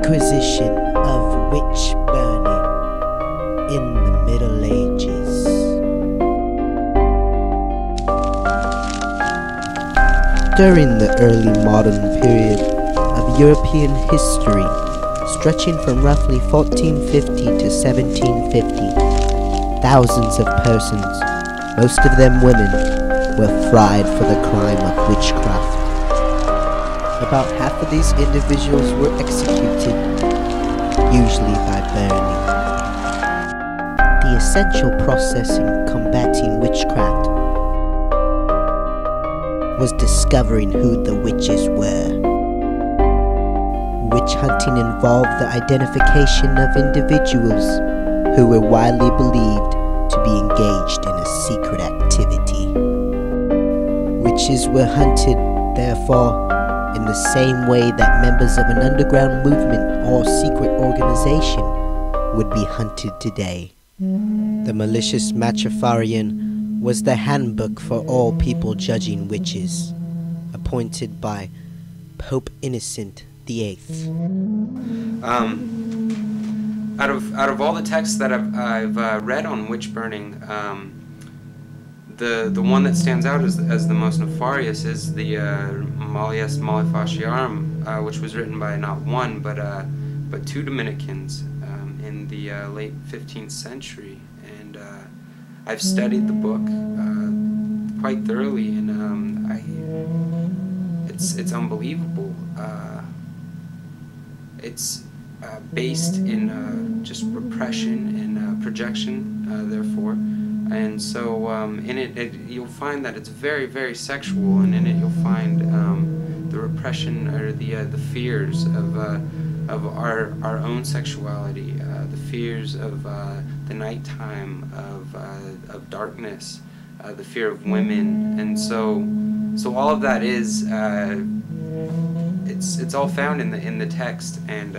Inquisition of witch burning in the Middle Ages. During the early modern period of European history, stretching from roughly 1450 to 1750, thousands of persons, most of them women, were fried for the crime of witchcraft. About half of these individuals were executed, usually by burning. The essential process in combating witchcraft was discovering who the witches were. Witch hunting involved the identification of individuals who were widely believed to be engaged in a secret activity. Witches were hunted, therefore, in the same way that members of an underground movement or secret organization would be hunted today. The Malleus Maleficarum was the handbook for all people judging witches, appointed by Pope Innocent VIII. Out of all the texts that I've read on witch burning, the one that stands out as the most nefarious is the Malleus Maleficarum, which was written by not one but two Dominicans in the late 15th century, and I've studied the book quite thoroughly, and it's unbelievable. It's based in just repression and projection, therefore. And so in it you'll find that it's very, very sexual, and in it you'll find the repression or the fears of our own sexuality, the fears of the nighttime, of darkness, the fear of women, and so all of that is it's all found in the text, and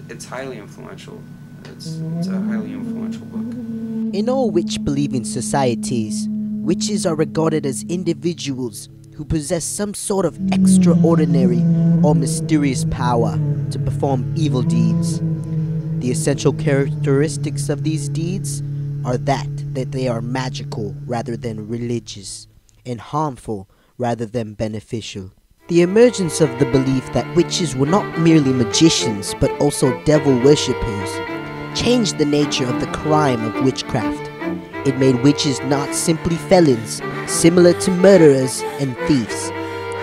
it's highly influential. It's a highly influential book. In all witch-believing societies, witches are regarded as individuals who possess some sort of extraordinary or mysterious power to perform evil deeds. The essential characteristics of these deeds are that they are magical rather than religious, and harmful rather than beneficial. The emergence of the belief that witches were not merely magicians but also devil worshippers changed the nature of the crime of witchcraft. It made witches not simply felons, similar to murderers and thieves,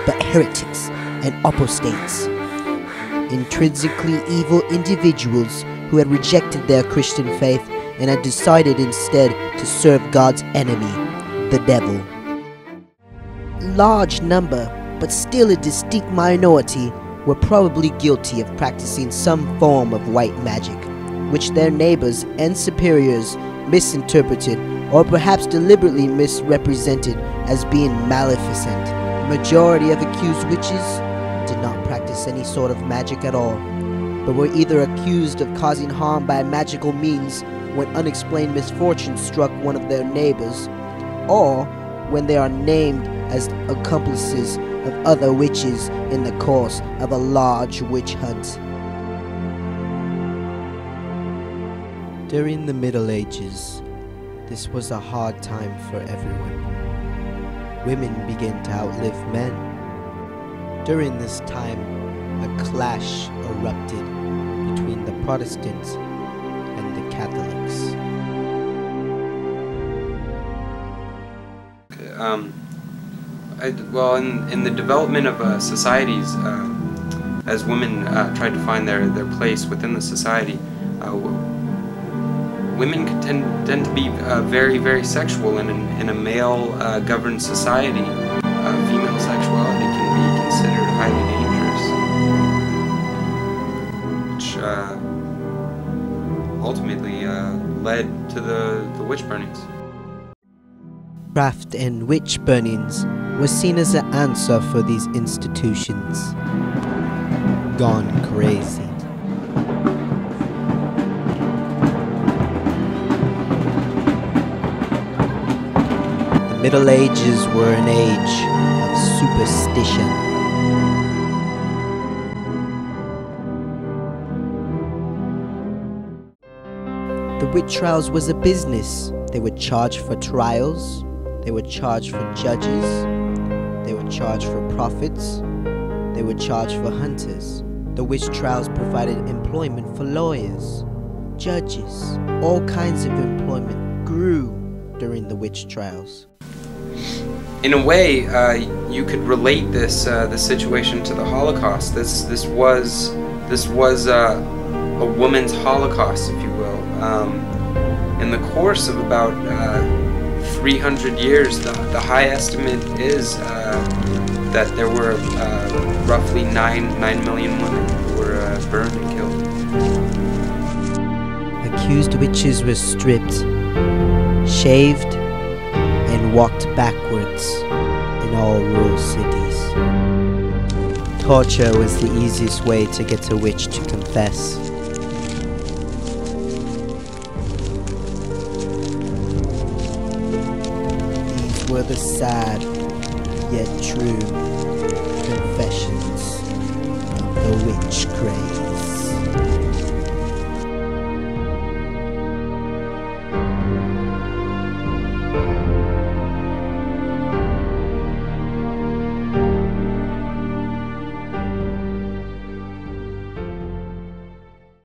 but heretics and apostates, intrinsically evil individuals who had rejected their Christian faith and had decided instead to serve God's enemy, the devil. Large number, but still a distinct minority, were probably guilty of practicing some form of white magic, which their neighbors and superiors misinterpreted or perhaps deliberately misrepresented as being maleficent. The majority of accused witches did not practice any sort of magic at all, but were either accused of causing harm by magical means when unexplained misfortune struck one of their neighbors, or when they are named as accomplices of other witches in the course of a large witch hunt. During the Middle Ages, this was a hard time for everyone. Women began to outlive men. During this time, a clash erupted between the Protestants and the Catholics. Well, in the development of societies, as women tried to find their place within the society, women could tend to be very, very sexual, and in a male-governed society, female sexuality can be considered highly dangerous, which ultimately led to the witch burnings. Witchcraft and witch burnings was seen as an answer for these institutions. Gone crazy. The Middle Ages were an age of superstition. The witch trials was a business. They would charge for trials, they would charge for judges, they would charge for prophets, they would charge for hunters. The witch trials provided employment for lawyers, judges. All kinds of employment grew during the witch trials. In a way, you could relate this situation to the Holocaust. This was a woman's Holocaust, if you will. In the course of about 300 years, the high estimate is that there were roughly 9 million women who were burned and killed. Accused witches were stripped, shaved, and walked backwards in all rural cities. Torture was the easiest way to get a witch to confess. These were the sad, yet true, confessions of the witch craze.